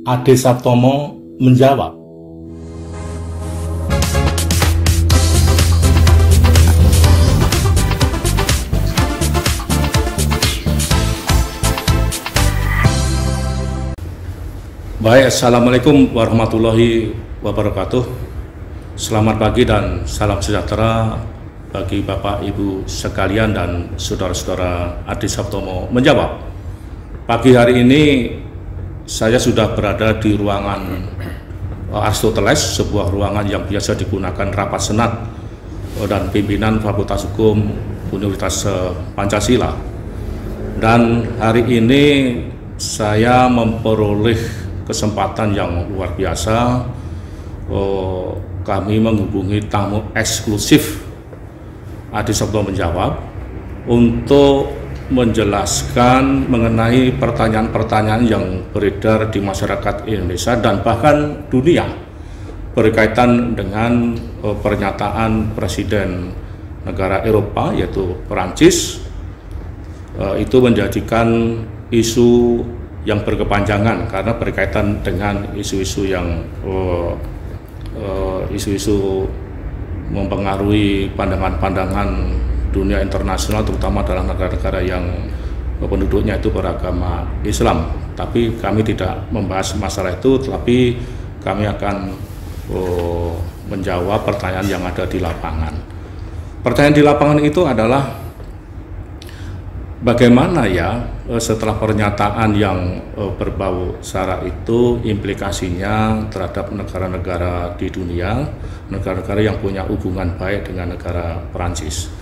Ade Saptomo menjawab. Baik, Assalamualaikum warahmatullahi wabarakatuh. Selamat pagi dan salam sejahtera bagi Bapak Ibu sekalian dan saudara-saudara Ade Saptomo menjawab. Pagi hari ini saya sudah berada di ruangan Aristoteles, sebuah ruangan yang biasa digunakan rapat senat dan pimpinan Fakultas Hukum Universitas Pancasila. Dan hari ini saya memperoleh kesempatan yang luar biasa. Kami menghubungi tamu eksklusif Ade Saptomo menjawab untuk menjelaskan mengenai pertanyaan-pertanyaan yang beredar di masyarakat Indonesia dan bahkan dunia berkaitan dengan pernyataan Presiden negara Eropa yaitu Perancis. Itu menjadikan isu yang berkepanjangan karena berkaitan dengan isu-isu yang isu-isu mempengaruhi pandangan-pandangan dunia internasional, terutama dalam negara-negara yang penduduknya itu beragama Islam. Tapi kami tidak membahas masalah itu, tetapi kami akan menjawab pertanyaan yang ada di lapangan. Pertanyaan di lapangan itu adalah bagaimana ya setelah pernyataan yang berbau sara itu implikasinya terhadap negara-negara di dunia, negara-negara yang punya hubungan baik dengan negara Perancis.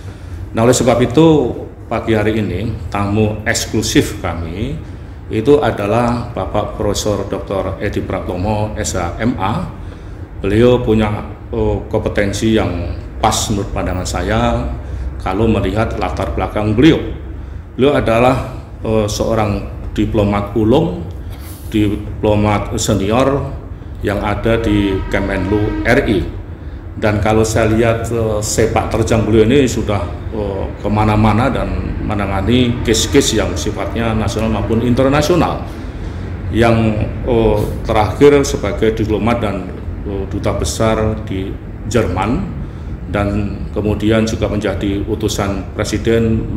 Nah, oleh sebab itu pagi hari ini tamu eksklusif kami itu adalah Bapak Profesor Dr. Edi Pratomo, SH.MA. Beliau punya kompetensi yang pas menurut pandangan saya kalau melihat latar belakang beliau. Beliau adalah seorang diplomat ulung, diplomat senior yang ada di Kemenlu RI. Dan kalau saya lihat sepak terjang beliau ini sudah kemana-mana dan menangani case-case yang sifatnya nasional maupun internasional. Yang terakhir sebagai diplomat dan duta besar di Jerman, dan kemudian juga menjadi utusan Presiden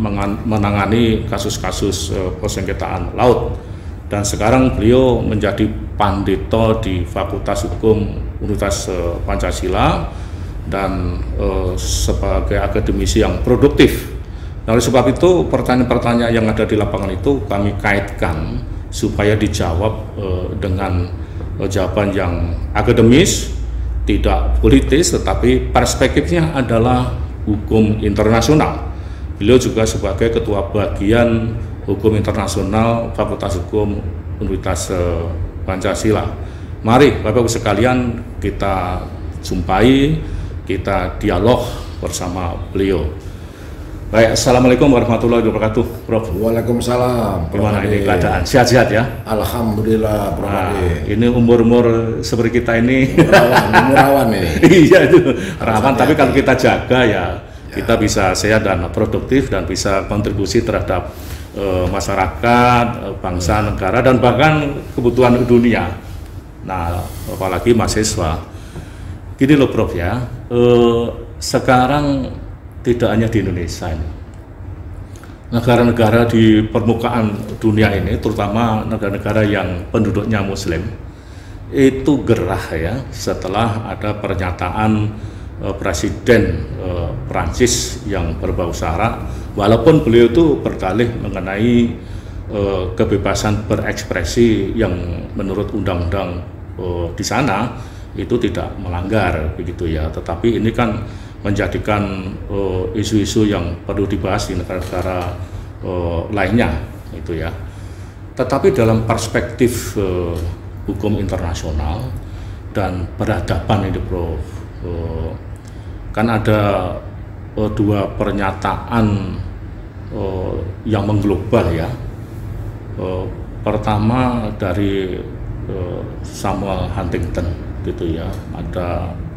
menangani kasus-kasus persengketaan laut. Dan sekarang beliau menjadi pandito di Fakultas Hukum Universitas Pancasila dan sebagai akademisi yang produktif. Nah, oleh sebab itu pertanyaan-pertanyaan yang ada di lapangan itu kami kaitkan supaya dijawab dengan jawaban yang akademis, tidak politis, tetapi perspektifnya adalah hukum internasional. Beliau juga sebagai ketua bagian hukum internasional Fakultas Hukum Universitas Pancasila. Mari Bapak-Ibu sekalian kita jumpai, kita dialog bersama beliau. Baik, Assalamualaikum warahmatullahi wabarakatuh, Prof. Waalaikumsalam. Gimana ini keadaan? Sehat-sehat ya? Alhamdulillah, Prof. Ini umur-umur seperti kita ini rawan ini. Iya itu rawan, tapi kalau kita jaga ya kita bisa sehat dan produktif dan bisa kontribusi terhadap masyarakat, bangsa, negara, dan bahkan kebutuhan dunia. Nah, apalagi mahasiswa. Gini loh Prof ya, sekarang tidak hanya di Indonesia ini, negara-negara di permukaan dunia ini, terutama negara-negara yang penduduknya Muslim, itu gerah ya setelah ada pernyataan Presiden Prancis yang berbau sara, walaupun beliau itu berdalih mengenai kebebasan berekspresi yang menurut undang-undang di sana itu tidak melanggar begitu ya, tetapi ini kan menjadikan isu-isu yang perlu dibahas di negara-negara lainnya itu ya. Tetapi dalam perspektif hukum internasional dan peradaban ini Prof, kan ada dua pernyataan yang mengglobal ya. Pertama dari Samuel Huntington gitu ya,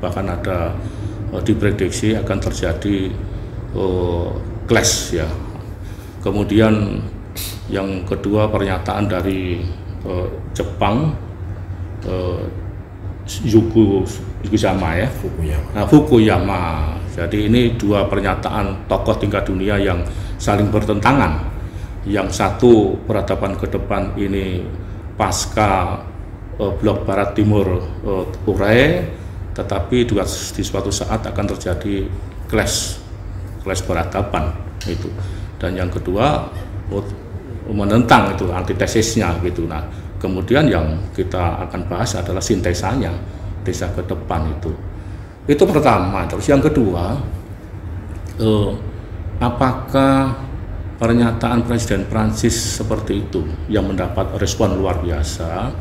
bahkan ada diprediksi akan terjadi clash ya. Kemudian yang kedua pernyataan dari Jepang Fukuyama ya. Fukuyama. Nah, Fukuyama. Jadi ini dua pernyataan tokoh tingkat dunia yang saling bertentangan. Yang satu peradaban ke depan ini pasca blok barat timur Urai, tetapi juga di suatu saat akan terjadi clash peradaban itu. Dan yang kedua menentang itu, antitesisnya gitu. Nah, kemudian yang kita akan bahas adalah sintesanya desa ke depan itu pertama. Terus yang kedua, apakah pernyataan Presiden Prancis seperti itu yang mendapat respon luar biasa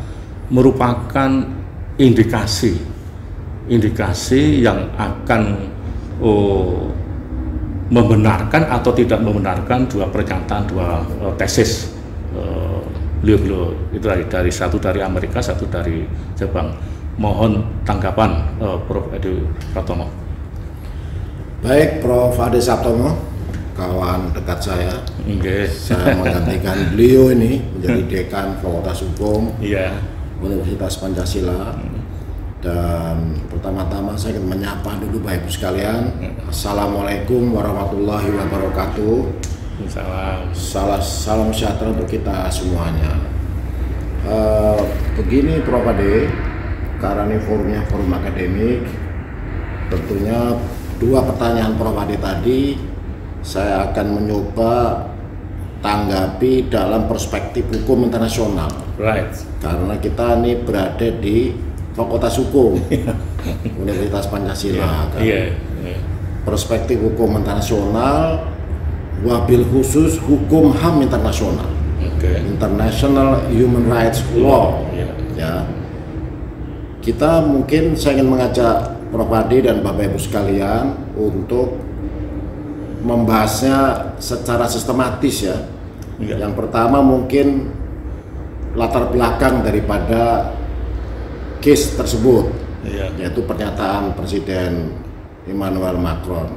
merupakan indikasi yang akan membenarkan atau tidak membenarkan dua pernyataan, dua tesis beliau itu dari satu dari Amerika, satu dari Jepang. Mohon tanggapan Prof. Edi Pratomo. Baik, Prof. Adi Saptomo, kawan dekat saya. Okay. Saya menggantikan beliau ini menjadi Dekan Fakultas Hukum Universitas Pancasila. Dan pertama-tama saya ingin menyapa dulu Bapak Ibu sekalian. Assalamualaikum warahmatullahi wabarakatuh. Salam sejahtera untuk kita semuanya. Begini Prof. Ade, karena ini forumnya forum akademik, tentunya dua pertanyaan Prof. Ade tadi saya akan mencoba tanggapi dalam perspektif hukum internasional. Right. Karena kita ini berada di Fakultas Hukum Universitas Pancasila. Perspektif hukum internasional, wabil khusus hukum HAM internasional, International Human Rights Law. Ya, kita mungkin saya ingin mengajak Prof. Adi dan Bapak Ibu sekalian untuk membahasnya secara sistematis ya. Yang pertama mungkin latar belakang daripada case tersebut, yaitu pernyataan Presiden Emmanuel Macron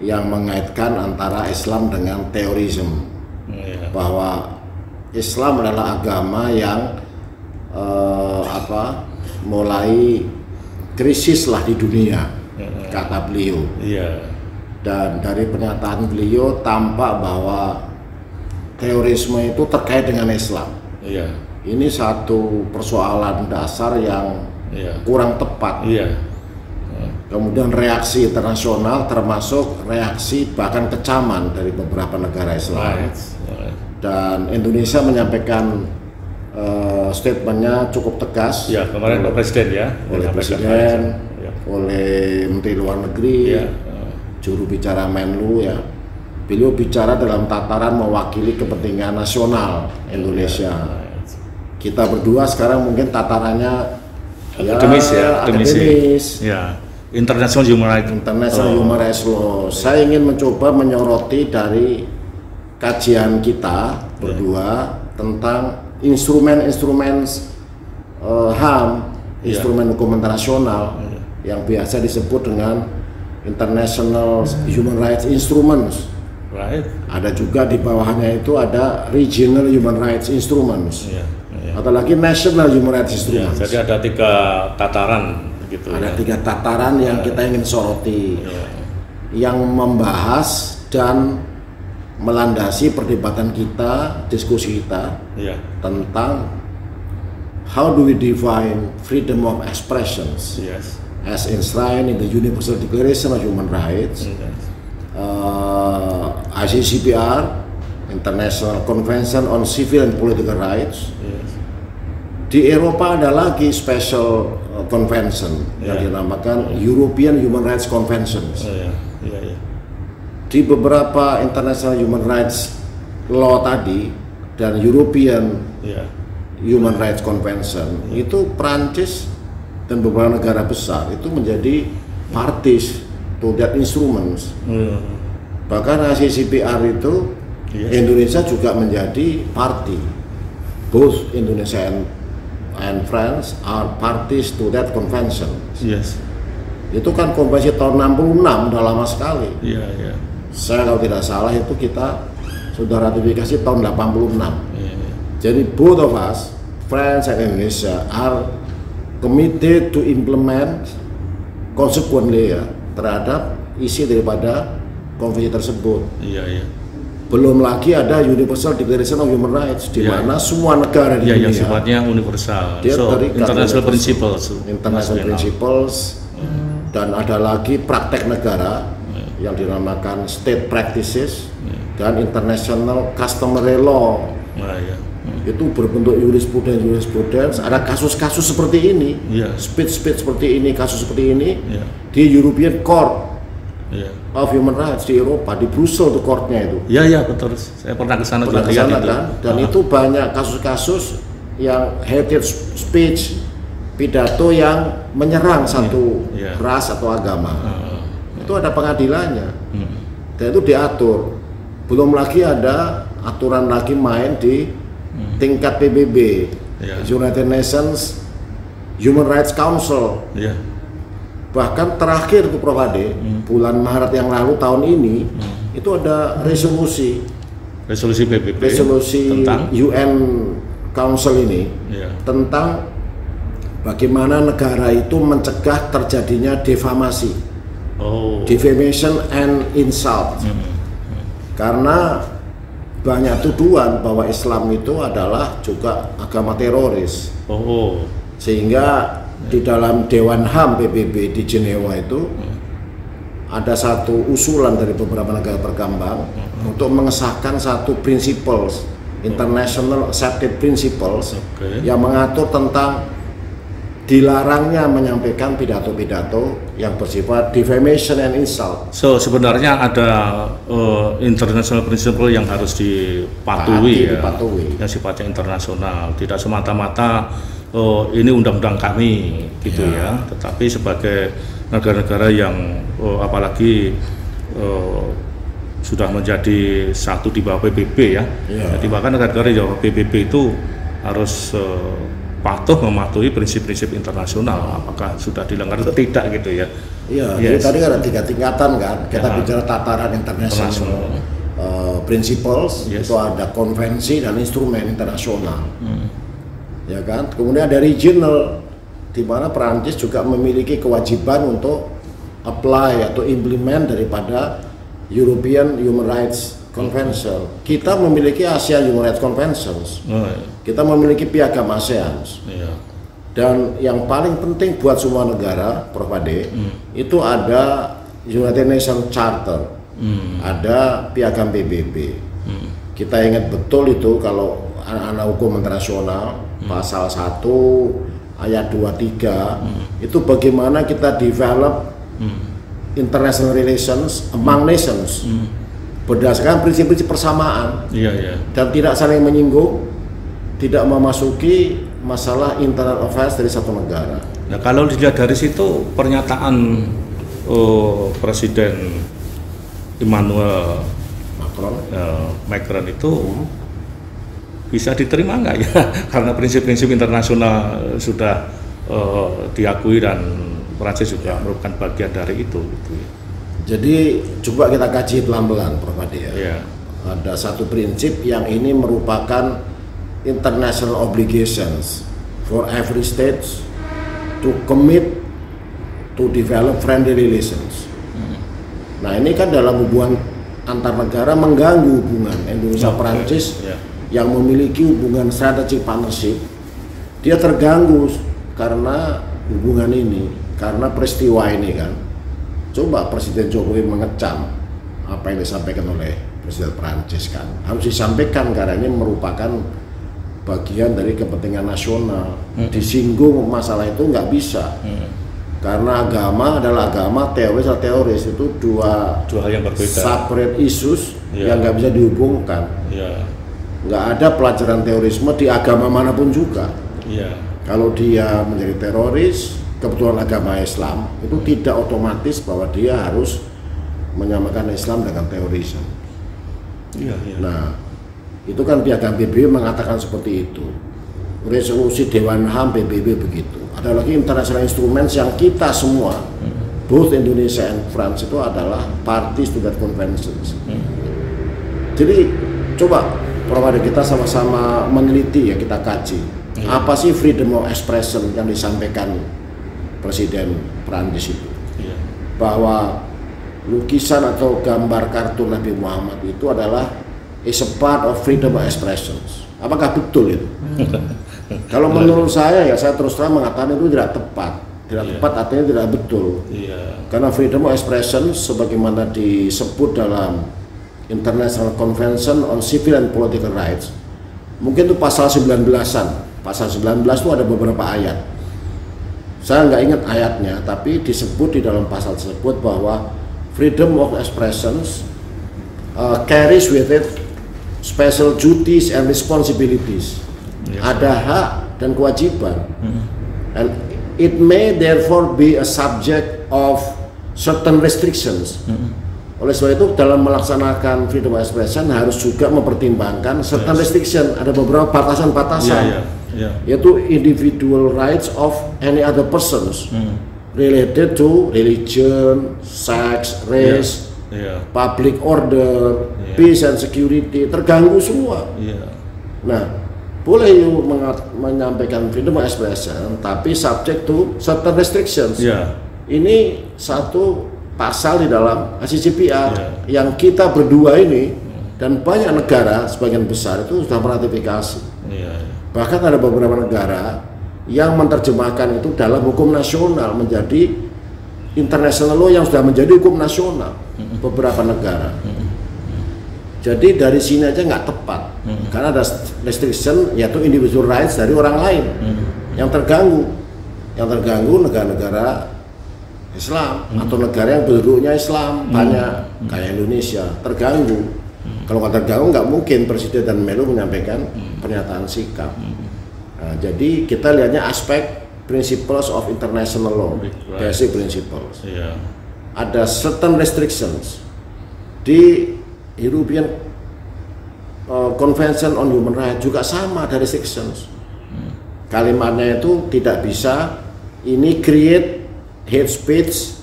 yang mengaitkan antara Islam dengan terorisme, bahwa Islam adalah agama yang mulai krisis lah di dunia, kata beliau. Dan dari pernyataan beliau tampak bahwa terorisme itu terkait dengan Islam. Ini satu persoalan dasar yang kurang tepat. Kemudian reaksi internasional termasuk reaksi bahkan kecaman dari beberapa negara Islam. Dan Indonesia menyampaikan statementnya cukup tegas. Kemarin oleh Presiden oleh Presiden, oleh Menteri Luar Negeri, juru bicara Menlu ya. Beliau bicara dalam tataran mewakili kepentingan nasional Indonesia. Kita berdua sekarang mungkin tatarannya akademis. International Human Rights Law. Saya ingin mencoba menyoroti dari kajian kita berdua tentang instrumen-instrumen HAM, instrumen hukum internasional yang biasa disebut dengan International Human Rights Instruments. Ada juga di bawahnya itu ada Regional Human Rights Instruments. Atau lagi National Human Rights Instruments. Jadi ada 3 tataran gitu. Ada 3 tataran yang kita ingin soroti, yang membahas dan melandasi perdebatan kita, diskusi kita tentang how do we define freedom of expressions as enshrined in the Universal Declaration of Human Rights, ICCPR, International Convention on Civil and Political Rights. Di Eropa ada lagi special convention yang dinamakan European Human Rights Conventions. Di beberapa International Human Rights Law tadi dan European Human Rights Convention itu Prancis dan beberapa negara besar itu menjadi parties to that instruments. Bahkan ICCPR itu Indonesia juga menjadi party. Both Indonesia and France are parties to that convention. Itu kan konvensi tahun 66, udah lama sekali. Saya kalau tidak salah itu kita sudah ratifikasi tahun 86. Jadi both of us France and Indonesia are committed to implement consequently ya terhadap isi daripada konvensi tersebut. Iya. Belum lagi ada Universal Declaration of Human Rights di mana semua negara di dunia yang sifatnya universal. Dia international principles. International principles dan ada lagi praktek negara yang dinamakan state practices dan international customary law. Itu berbentuk jurisprudence. Ada kasus-kasus seperti ini, speech seperti ini, kasus seperti ini di European Court of Human Rights di Eropa, di Brussel tuh courtnya itu. Iya betul. Saya pernah ke sana juga lihat itu. Kan? Dan itu banyak kasus-kasus yang hate speech, pidato yang menyerang satu ras atau agama. Itu ada pengadilannya. Dan itu diatur. Belum lagi ada aturan lagi main di tingkat PBB, United Nations Human Rights Council. Bahkan terakhir tuh Prof Ade, bulan Maret yang lalu tahun ini itu ada resolusi PBB, tentang UN Council ini tentang bagaimana negara itu mencegah terjadinya defamasi, defamation and insult. Karena banyak tuduhan bahwa Islam itu adalah juga agama teroris. Sehingga di dalam Dewan HAM PBB di Jenewa itu ada satu usulan dari beberapa negara berkembang untuk mengesahkan satu principles, international accepted principles yang mengatur tentang dilarangnya menyampaikan pidato-pidato yang bersifat defamation and insult. So sebenarnya ada international principle yang harus dipatuhi, yang sifatnya internasional, tidak semata-mata ini undang-undang kami gitu ya. Tetapi sebagai negara-negara yang apalagi sudah menjadi satu di bawah PBB ya. Jadi bahkan negara-negara di bawah PBB itu harus patuh mematuhi prinsip-prinsip internasional, apakah sudah dilanggar atau tidak gitu ya. Jadi tadi kan ada 3 tingkatan kan, kita bicara tataran internasional principles, itu ada konvensi dan instrumen internasional, ya kan. Kemudian ada regional, di mana Perancis juga memiliki kewajiban untuk apply atau implement daripada European Human Rights Convention. Kita memiliki Asia Human Rights Conventions. Kita memiliki piagam ASEAN. Dan yang paling penting buat semua negara, Prof Ade, itu ada United Nations Charter, ada piagam PBB. Kita ingat betul itu kalau anak-anak hukum internasional, pasal 1 ayat 23, itu bagaimana kita develop international relations among nations. Berdasarkan prinsip-prinsip persamaan dan tidak saling menyinggung, tidak memasuki masalah internal affairs dari satu negara. Nah, kalau dilihat dari situ pernyataan Presiden Emmanuel Macron itu bisa diterima nggak ya? Karena prinsip-prinsip internasional sudah diakui dan Prancis juga merupakan bagian dari itu. Gitu. Jadi coba kita kaji pelan-pelan, Prof Ade ya. Ada satu prinsip yang ini merupakan international obligations for every state to commit to develop friendly relations. Nah ini kan dalam hubungan antar negara mengganggu hubungan Indonesia-Prancis yang memiliki hubungan strategic partnership. Dia terganggu karena hubungan ini, karena peristiwa ini kan. Coba Presiden Jokowi mengecam apa yang disampaikan oleh Presiden Prancis kan, harus disampaikan karena ini merupakan bagian dari kepentingan nasional. Disinggung masalah itu nggak bisa, karena agama adalah agama, teroris adalah teroris, itu dua hal yang berbeda, separate issues yang nggak bisa dihubungkan. Nggak ada pelajaran terorisme di agama manapun juga. Kalau dia menjadi teroris kebetulan agama Islam, itu tidak otomatis bahwa dia harus menyamakan Islam dengan terorisme. Nah, itu kan piagam PBB mengatakan seperti itu. Resolusi Dewan HAM PBB begitu. Ada lagi international instruments yang kita semua, both Indonesia and France, itu adalah parties to that conventions. Jadi coba provider kita sama-sama meneliti ya, kita kaji apa sih freedom of expression yang disampaikan Presiden Prancis itu, bahwa lukisan atau gambar kartun Nabi Muhammad itu adalah is a part of freedom of expression. Apakah betul itu? Kalau menurut saya ya, saya terus terang mengatakan itu tidak tepat. Tidak tepat artinya tidak betul. Karena freedom of expression sebagaimana disebut dalam International Convention on Civil and Political Rights, mungkin itu pasal 19-an. Pasal 19 itu ada beberapa ayat. Saya nggak ingat ayatnya, tapi disebut di dalam pasal tersebut bahwa freedom of expressions carries with it special duties and responsibilities. Ada hak dan kewajiban. And it may therefore be a subject of certain restrictions. Oleh sebab itu dalam melaksanakan freedom of expression harus juga mempertimbangkan certain restriction. Ada beberapa batasan-batasan, yaitu individual rights of any other persons related to religion, sex, race, public order, peace and security, terganggu semua. Nah, boleh you menyampaikan freedom of expression, tapi subject to certain restrictions. Ini satu pasal di dalam ICCPR yang kita berdua ini dan banyak negara sebagian besar itu sudah meratifikasi. Bahkan ada beberapa negara yang menerjemahkan itu dalam hukum nasional menjadi international law yang sudah menjadi hukum nasional. Beberapa negara. Jadi dari sini aja nggak tepat, karena ada restriction yaitu individual rights dari orang lain yang terganggu. Yang terganggu negara-negara Islam atau negara yang penduduknya Islam banyak kayak Indonesia terganggu. Kalau nggak terganggu nggak mungkin Presiden dan Menlu menyampaikan pernyataan sikap. Nah, jadi kita lihatnya aspek principles of international law, basic principles. Ada certain restrictions di European Convention on Human Rights juga sama, ada restrictions. Kalimatnya itu tidak bisa ini create hate speech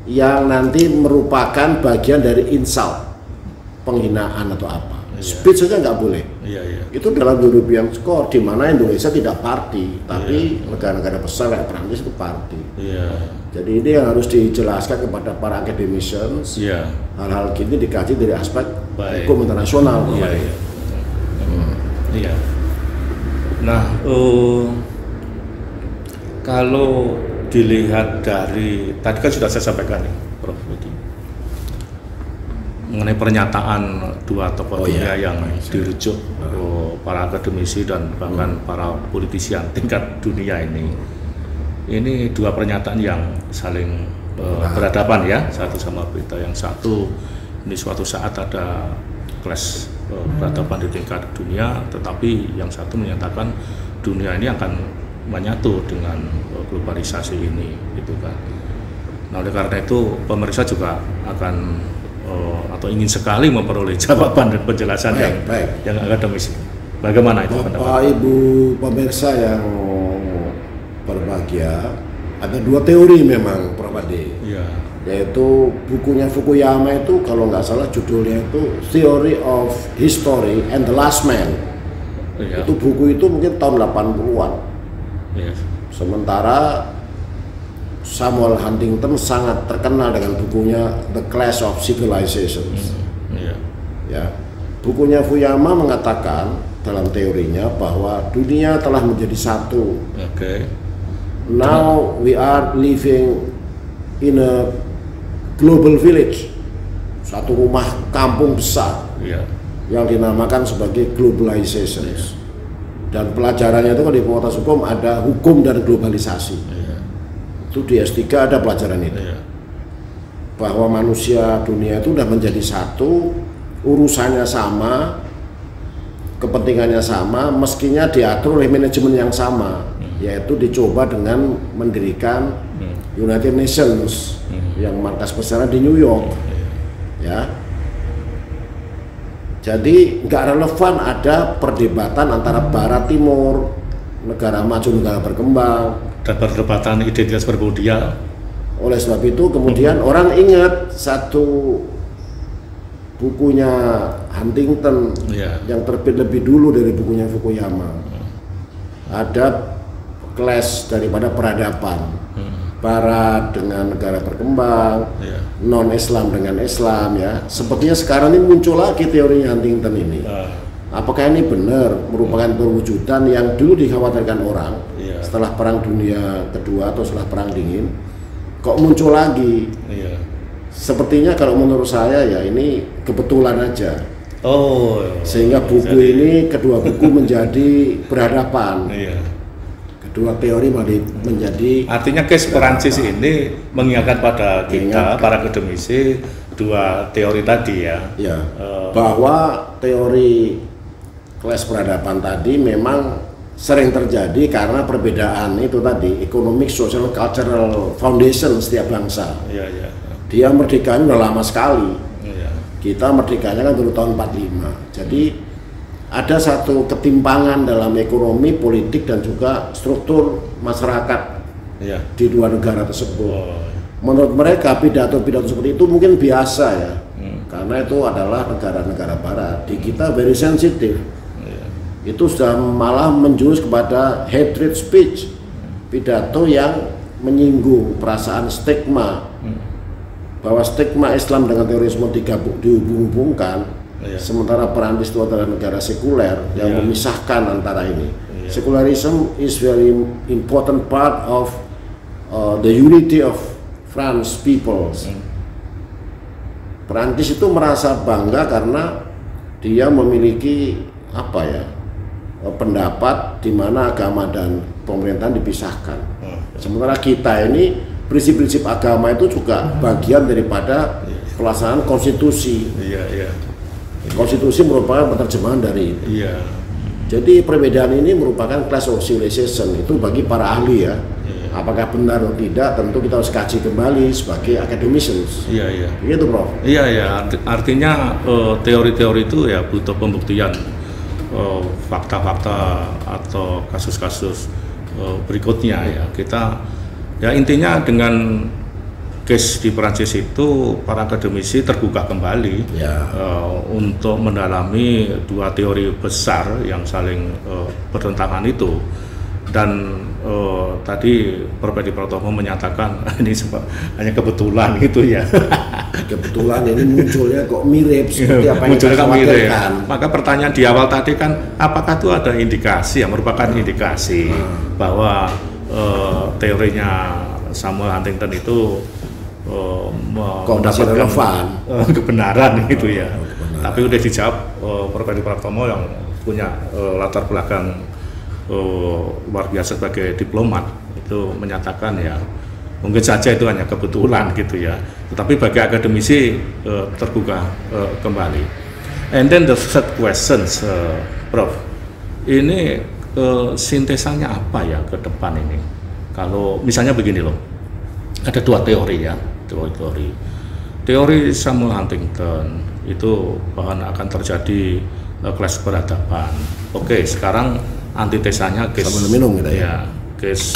yang nanti merupakan bagian dari insult, penghinaan atau apa. Speech saja nggak boleh. Itu dalam European Court, di mana Indonesia tidak party, tapi negara-negara besar kayak Prancis itu party. Jadi ini yang harus dijelaskan kepada para academicians. Hal-hal gini dikaji dari aspek hukum internasional. Nah, kalau dilihat dari tadi kan sudah saya sampaikan nih, Prof. Budi, mengenai pernyataan dua tokoh dunia yang dirujuk para akademisi dan bahkan para politisian tingkat dunia ini dua pernyataan yang saling berhadapan ya, satu sama berita. Yang satu ini suatu saat ada clash berhadapan di tingkat dunia, tetapi yang satu menyatakan dunia ini akan menyatu dengan globalisasi ini, gitu kan. Nah, oleh karena itu pemerintah juga akan atau ingin sekali memperoleh jawaban dan penjelasan yang akademis. Bagaimana itu pendapat? Bapak Ibu pemirsa yang berbahagia, ada dua teori memang, Prof. Ade. Yaitu bukunya Fukuyama itu kalau nggak salah judulnya itu Theory of History and the Last Man. Itu buku itu mungkin tahun 80-an. Sementara Samuel Huntington sangat terkenal dengan bukunya The Clash of Civilizations. Ya, bukunya Fukuyama mengatakan dalam teorinya bahwa dunia telah menjadi satu. Now we are living in a global village, satu rumah kampung besar yang dinamakan sebagai globalization. Dan pelajarannya itu kan di Fakultas Hukum ada hukum dan globalisasi. Itu di S3 ada pelajaran itu. Bahwa manusia dunia itu sudah menjadi satu, urusannya sama, kepentingannya sama, meskinya diatur oleh manajemen yang sama, yaitu dicoba dengan mendirikan United Nations yang markas besarnya di New York. Ya. Jadi nggak relevan ada perdebatan antara Barat Timur, negara maju, negara berkembang, dan perdebatan identitas berbudaya. Oleh sebab itu kemudian orang ingat satu bukunya Huntington yang terbit lebih dulu dari bukunya Fukuyama. Ada clash daripada peradaban, Barat dengan negara berkembang, non-Islam dengan Islam ya. Sepertinya sekarang ini muncul lagi teorinya Huntington ini. Apakah ini benar merupakan perwujudan yang dulu dikhawatirkan orang setelah Perang Dunia Kedua atau setelah Perang Dingin, kok muncul lagi? Sepertinya kalau menurut saya ya ini kebetulan aja. Sehingga buku ini, kedua buku menjadi berhadapan. Kedua teori menjadi. Artinya case Perancis ini mengingatkan pada kita, para akademisi, dua teori tadi ya. Bahwa teori kelas peradaban tadi memang sering terjadi karena perbedaan itu tadi, economic, social, cultural foundation setiap bangsa. Dia merdekanya udah lama sekali. Kita merdekanya kan dulu tahun 45. Jadi ada satu ketimpangan dalam ekonomi, politik dan juga struktur masyarakat di dua negara tersebut. Menurut mereka pidato-pidato seperti itu mungkin biasa ya, karena itu adalah negara-negara Barat. Di kita very sensitive. Itu sudah malah menjurus kepada hatred speech, pidato yang menyinggung perasaan stigma. Bahwa stigma Islam dengan terorisme dihubung-hubungkan, sementara Perancis itu adalah negara sekuler yang memisahkan antara ini. Secularism is very important part of the unity of France peoples. Perancis itu merasa bangga karena dia memiliki pendapat di mana agama dan pemerintahan dipisahkan. Sementara kita ini prinsip-prinsip agama itu juga bagian daripada pelaksanaan konstitusi. Konstitusi merupakan penerjemahan dari itu. Jadi perbedaan ini merupakan clash of civilization itu bagi para ahli ya. Apakah benar atau tidak tentu kita harus kaji kembali sebagai academicians. Begitu Prof. Artinya teori-teori itu ya butuh pembuktian fakta-fakta atau kasus-kasus berikutnya ya. Ya intinya dengan case di Perancis itu para akademisi terbuka kembali untuk mendalami dua teori besar yang saling bertentangan itu. Dan tadi Prof. Edi Pratomo menyatakan ini hanya kebetulan gitu ya. Kebetulan ini munculnya kok mirip seperti apa yang kita khawatirkan. Maka pertanyaan di awal tadi kan apakah itu ada indikasi yang merupakan indikasi bahwa teorinya Samuel Huntington itu mendapatkan kebenaran gitu ya. Tapi udah dijawab Prof. Edi Pratomo yang punya latar belakang luar biasa sebagai diplomat, itu menyatakan ya mungkin saja itu hanya kebetulan gitu ya. Tetapi bagi akademisi terbuka kembali. And then the third questions, Prof. Ini sintesanya apa ya ke depan ini? Kalau misalnya begini loh, ada dua teori ya, teori Samuel Huntington itu bahwa akan terjadi clash peradaban. Oke, sekarang antitesanya case case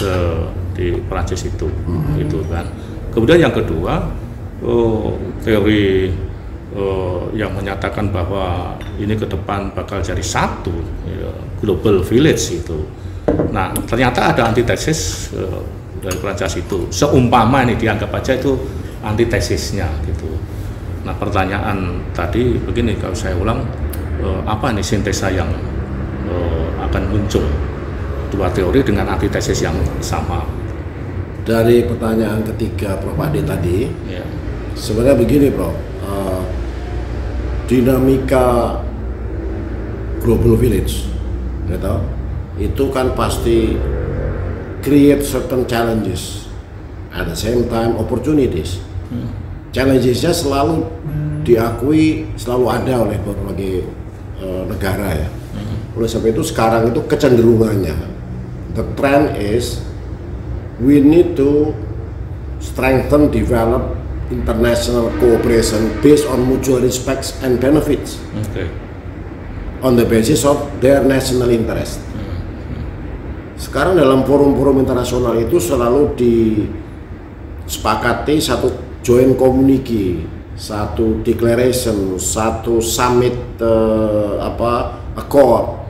di Perancis itu, itu kan. Kemudian yang kedua teori yang menyatakan bahwa ini ke depan bakal jadi satu global village itu. Nah ternyata ada antitesis dari Perancis itu. Seumpama ini dianggap aja itu antitesisnya gitu. Nah pertanyaan tadi begini, kalau saya ulang, apa nih sintesa yang akan muncul dua teori dengan antitesis yang sama? Dari pertanyaan ketiga Prof. Ade tadi, sebenarnya begini Prof, dinamika global village itu kan pasti create certain challenges, at the same time opportunities. Challengesnya selalu diakui, selalu ada oleh berbagai negara ya. Oleh sebab itu sekarang itu kecenderungannya, the trend is we need to strengthen, develop international cooperation based on mutual respect and benefits, on the basis of their national interest. Sekarang dalam forum-forum internasional itu selalu disepakati satu joint communique, satu declaration, satu summit accord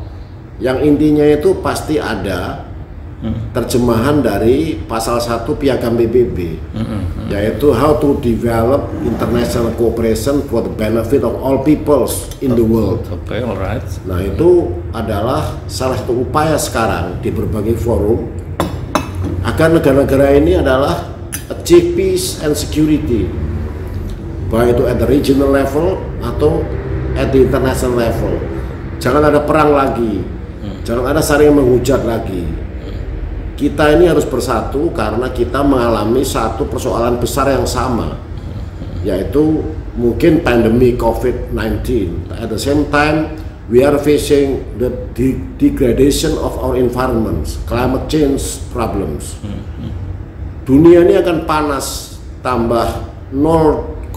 yang intinya itu pasti ada terjemahan dari pasal 1 Piagam PBB, yaitu how to develop international cooperation for the benefit of all peoples in the world. Oke, alright. Nah, itu adalah salah satu upaya sekarang di berbagai forum agar negara-negara ini adalah achieve peace and security, baik itu at the regional level atau at the international level. Jangan ada perang lagi, jangan ada saling menghujat lagi. Kita ini harus bersatu karena kita mengalami satu persoalan besar yang sama, yaitu mungkin pandemi COVID-19. At the same time, we are facing the degradation of our environment, climate change problems. Dunia ini akan panas tambah 0,2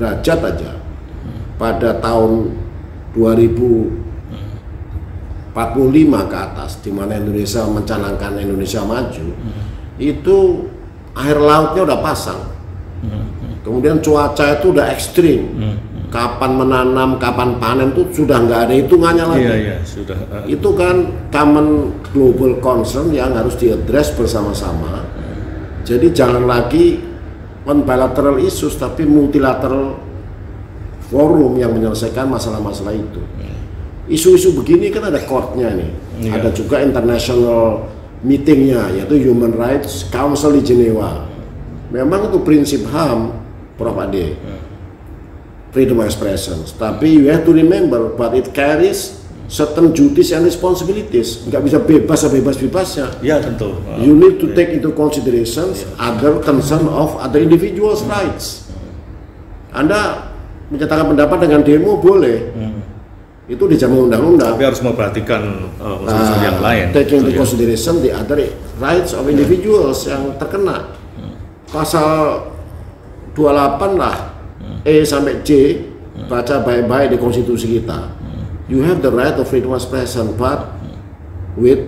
derajat aja pada tahun 2045 ke atas, di mana Indonesia mencanangkan Indonesia maju. Itu air lautnya udah pasang. Kemudian cuaca itu udah ekstrim. Kapan menanam, kapan panen itu sudah nggak ada hitungannya lagi. Iya, sudah. Itu kan common global concern yang harus diadres bersama-sama. Jadi jangan lagi on bilateral issues, tapi multilateral forum yang menyelesaikan masalah-masalah itu. Isu-isu begini kan ada court-nya nih, ada juga international meeting-nya, yaitu Human Rights Council di Jenewa. Memang itu prinsip HAM, Prof. Ade, freedom of expression. Tapi you have to remember, but it carries certain duties and responsibilities. Nggak bisa bebas sebebas-bebasnya. Ya tentu. You need to take into consideration other concern of other individuals' rights. Anda menyatakan pendapat dengan demo boleh. Itu dijamin undang-undang. Tapi harus memperhatikan unsur yang lain. Taking into consideration the other rights of individuals yang terkena. Pasal 28 lah, E sampai C, baca baik-baik di konstitusi kita. You have the right of freedom of expression, but with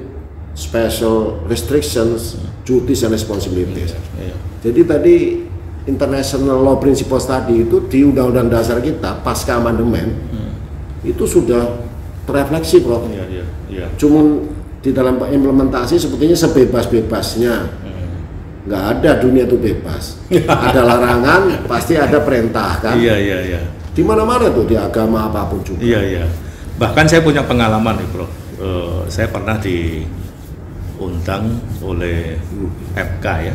special restrictions, duties and responsibilities. Jadi tadi international law principles tadi itu di undang-undang dasar kita pasca amandemen itu sudah terrefleksi, Prof. Iya. Cuman di dalam implementasi sepertinya sebebas-bebasnya. Nggak ada dunia itu bebas. Ada larangan, pasti ada perintah kan? Iya. Di mana-mana tuh, di agama apapun juga. Iya. Bahkan saya punya pengalaman nih, Bro. Saya pernah diundang oleh MK ya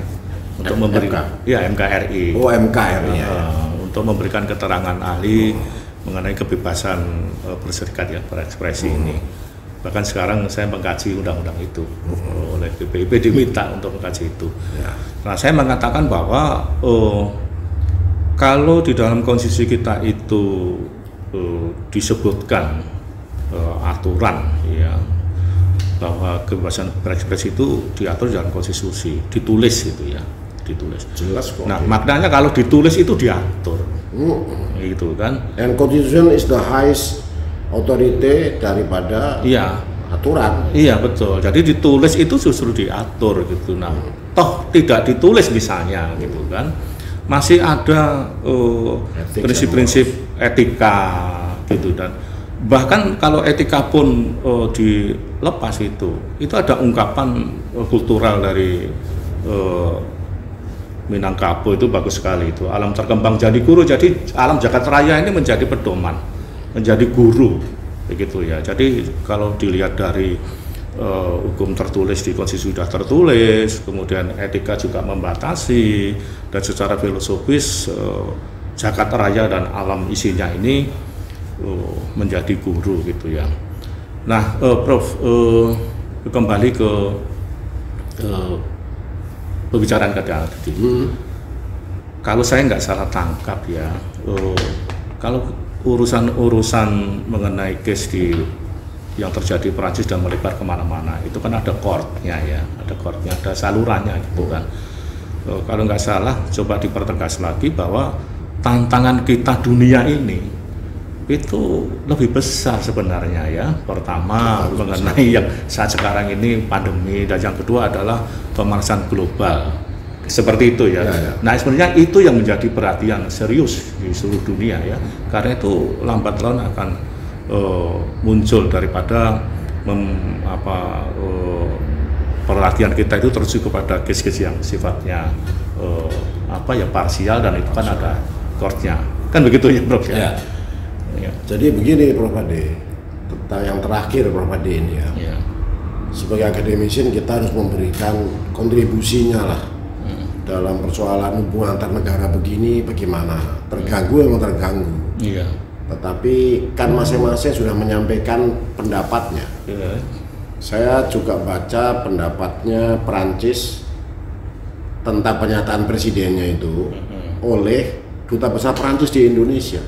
untuk memberikan MKRI. Oh, MKRI ya. Untuk memberikan keterangan ahli mengenai kebebasan berserikat ya, berekspresi ini. Bahkan sekarang saya mengkaji undang-undang itu oleh BPIP, diminta untuk mengkaji itu. Nah, saya mengatakan bahwa kalau di dalam konstitusi kita itu disebutkan aturan ya bahwa kebebasan berekspresi itu diatur dalam konstitusi, ditulis itu ya, ditulis. Jelas kok. Nah, maknanya kalau ditulis itu diatur. Gitu kan. And constitution is the highest authority daripada aturan. Iya, betul. Jadi ditulis itu justru diatur gitu. Nah, toh tidak ditulis misalnya gitu kan. Masih ada prinsip-prinsip etika gitu, dan bahkan kalau etika pun dilepas itu ada ungkapan kultural dari Minangkabau itu bagus sekali itu, alam terkembang jadi guru. Jadi alam jagat raya ini menjadi pedoman, menjadi guru begitu ya. Jadi kalau dilihat dari hukum tertulis di konstitusi sudah tertulis, kemudian etika juga membatasi, dan secara filosofis jagat raya dan alam isinya ini menjadi guru gitu ya. Nah, Prof, kembali ke pembicaraan tadi. Kalau saya nggak salah tangkap ya, kalau urusan mengenai case yang terjadi Perancis dan melebar kemana-mana, itu kan ada court-nya ya, ada salurannya gitu kan. Kalau nggak salah, coba dipertegas lagi bahwa tantangan kita dunia ini itu lebih besar sebenarnya ya. Pertama mengenai yang saat sekarang ini pandemi, dan yang kedua adalah pemanasan global seperti itu ya. Ya. Nah sebenarnya itu yang menjadi perhatian serius di seluruh dunia ya, karena itu lambat laun akan muncul daripada perhatian kita itu terus kepada case-case yang sifatnya parsial, dan itu kan ada courtnya, kan begitu ya Prof ya. Ya. Jadi begini Prof Ade, tentang yang terakhir Prof Ade ini ya. Sebagai akademisi kita harus memberikan kontribusinya lah dalam persoalan hubungan antar negara begini. Bagaimana terganggu emang terganggu. Tetapi kan masing-masing sudah menyampaikan pendapatnya. Saya juga baca pendapatnya Perancis tentang pernyataan presidennya itu oleh Duta Besar Perancis di Indonesia.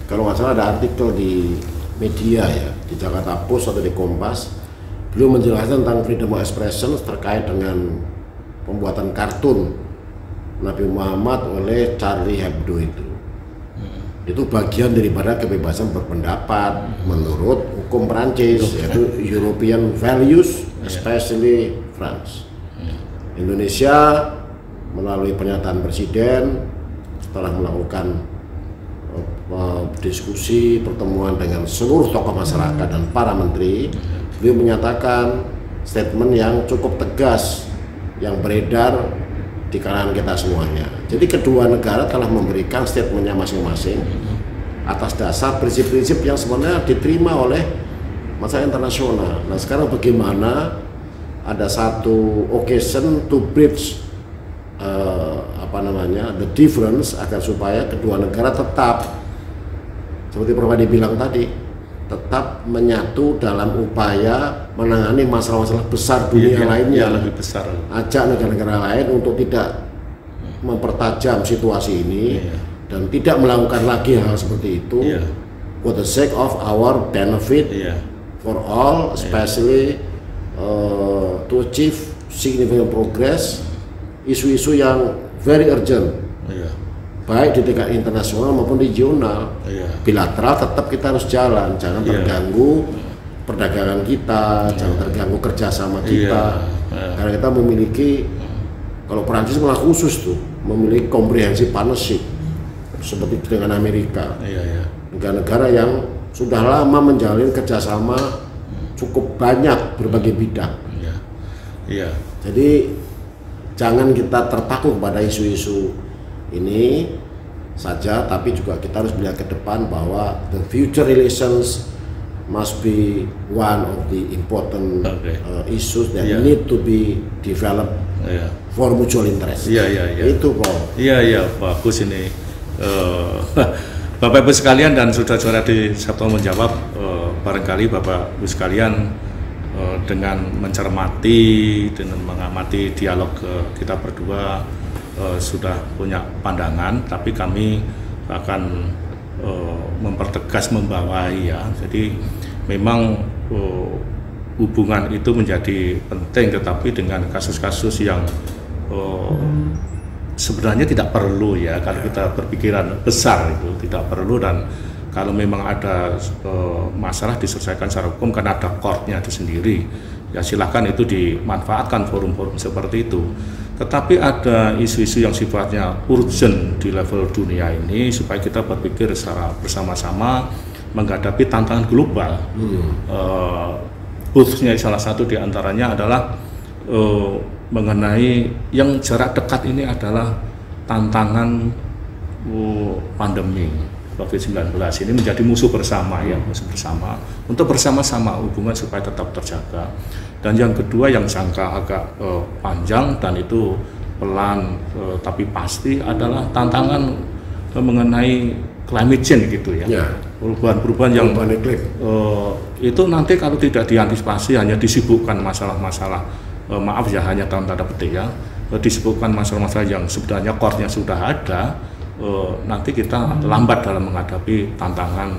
Kalau nggak salah ada artikel di media ya, di Jakarta Post atau di Kompas, beliau menjelaskan tentang freedom of expression terkait dengan pembuatan kartun Nabi Muhammad oleh Charlie Hebdo itu. Itu bagian daripada kebebasan berpendapat menurut hukum Perancis, yaitu European values, especially France. Indonesia melalui pernyataan presiden setelah melakukan diskusi pertemuan dengan seluruh tokoh masyarakat dan para menteri, beliau menyatakan statement yang cukup tegas yang beredar di kalangan kita semuanya. Jadi kedua negara telah memberikan statementnya masing-masing atas dasar prinsip-prinsip yang sebenarnya diterima oleh masyarakat internasional. Nah sekarang bagaimana ada satu occasion to bridge the difference agar supaya kedua negara tetap seperti Prof Adi bilang tadi, tetap menyatu dalam upaya menangani masalah-masalah besar dunia lainnya. Lebih besar. Ajak negara-negara lain untuk tidak mempertajam situasi ini dan tidak melakukan lagi hal seperti itu for the sake of our benefit for all, especially to achieve significant progress isu-isu yang very urgent. Baik di tingkat internasional maupun regional. Bilateral tetap kita harus jalan, jangan terganggu perdagangan kita, jangan terganggu kerjasama kita. Karena kita memiliki, kalau Perancis malah khusus tuh, memiliki comprehensive partnership seperti dengan Amerika. Negara-negara yang sudah lama menjalin kerjasama cukup banyak berbagai bidang. Jadi jangan kita terpaku pada isu-isu ini saja, tapi juga kita harus melihat ke depan bahwa the future relations must be one of the important issues that need to be developed for mutual interest. Itu Pak. Bagus ini. Bapak Ibu sekalian dan saudara-saudara di Sabto menjawab, barangkali Bapak Ibu sekalian dengan mencermati, dengan mengamati dialog kita berdua sudah punya pandangan, tapi kami akan mempertegas, membawahi ya. Jadi memang hubungan itu menjadi penting, tetapi dengan kasus-kasus yang sebenarnya tidak perlu ya, kalau kita berpikiran besar itu tidak perlu, dan kalau memang ada masalah diselesaikan secara hukum karena ada courtnya itu sendiri, ya silahkan itu dimanfaatkan forum-forum seperti itu. Tetapi ada isu-isu yang sifatnya urgent di level dunia ini supaya kita berpikir secara bersama-sama menghadapi tantangan global. Khususnya salah satu diantaranya adalah mengenai yang jarak dekat ini adalah tantangan pandemi COVID-19 ini menjadi musuh bersama ya, musuh bersama untuk bersama-sama hubungan supaya tetap terjaga. Dan yang kedua yang jangka agak panjang dan itu pelan tapi pasti adalah tantangan mengenai climate change gitu ya. Perubahan-perubahan yang itu nanti kalau tidak diantisipasi hanya disibukkan masalah-masalah maaf ya, hanya dalam tanda petik ya, disibukkan masalah-masalah yang sebenarnya core-nya sudah ada, nanti kita lambat dalam menghadapi tantangan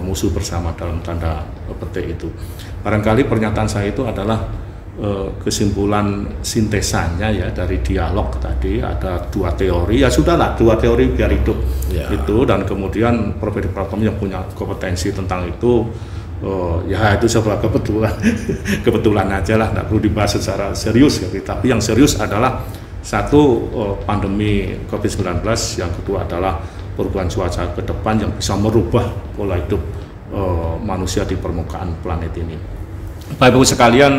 musuh bersama dalam tanda petik itu. Barangkali pernyataan saya itu adalah kesimpulan sintesanya ya dari dialog tadi, ada dua teori, ya sudahlah dua teori biar hidup itu, dan kemudian Prof. Pratama yang punya kompetensi tentang itu Ya itu sebuah kebetulan aja lah, nggak perlu dibahas secara serius. Tapi yang serius adalah satu, pandemi COVID-19, yang kedua adalah perubahan cuaca ke depan yang bisa merubah pola hidup manusia di permukaan planet ini. Bapak-Ibu sekalian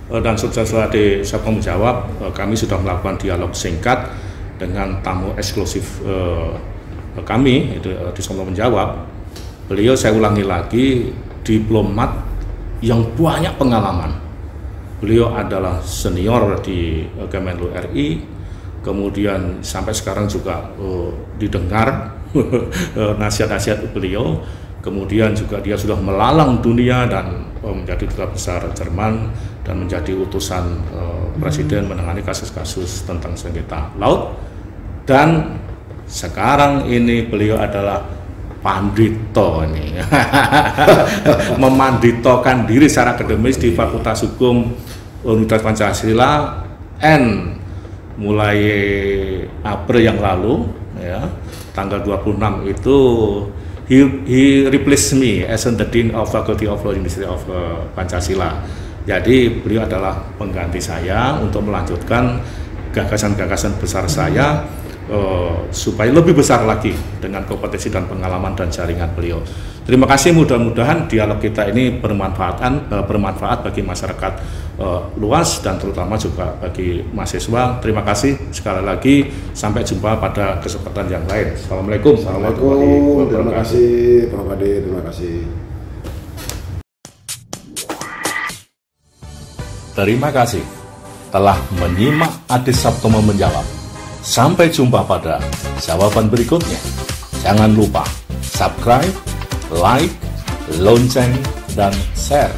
dan saudara-saudara di Siapa Menjawab, kami sudah melakukan dialog singkat dengan tamu eksklusif kami di Siapa Menjawab. Beliau, saya ulangi lagi, diplomat yang banyak pengalaman. Beliau adalah senior di Kemenlu RI, kemudian sampai sekarang juga didengar nasihat-nasihat beliau. Kemudian juga dia sudah melalang dunia dan menjadi duta besar Jerman dan menjadi utusan presiden menangani kasus-kasus tentang sengketa laut. Dan sekarang ini beliau adalah pandito ini, memanditokan diri secara akademis di Fakultas Hukum Universitas Pancasila mulai April yang lalu, ya, tanggal 26 itu he replaced me as the Dean of Faculty of Law University of Pancasila. Jadi beliau adalah pengganti saya untuk melanjutkan gagasan-gagasan besar saya, supaya lebih besar lagi dengan kompetensi dan pengalaman dan jaringan beliau. Terima kasih, mudah-mudahan dialog kita ini bermanfaat bagi masyarakat luas dan terutama juga bagi mahasiswa. Terima kasih sekali lagi, sampai jumpa pada kesempatan yang lain. Assalamualaikum. Terima kasih Prof. Ade, terima kasih. Terima kasih telah menyimak Ade Saptomo Menjawab. Sampai jumpa pada jawaban berikutnya. Jangan lupa subscribe, like, lonceng, dan share.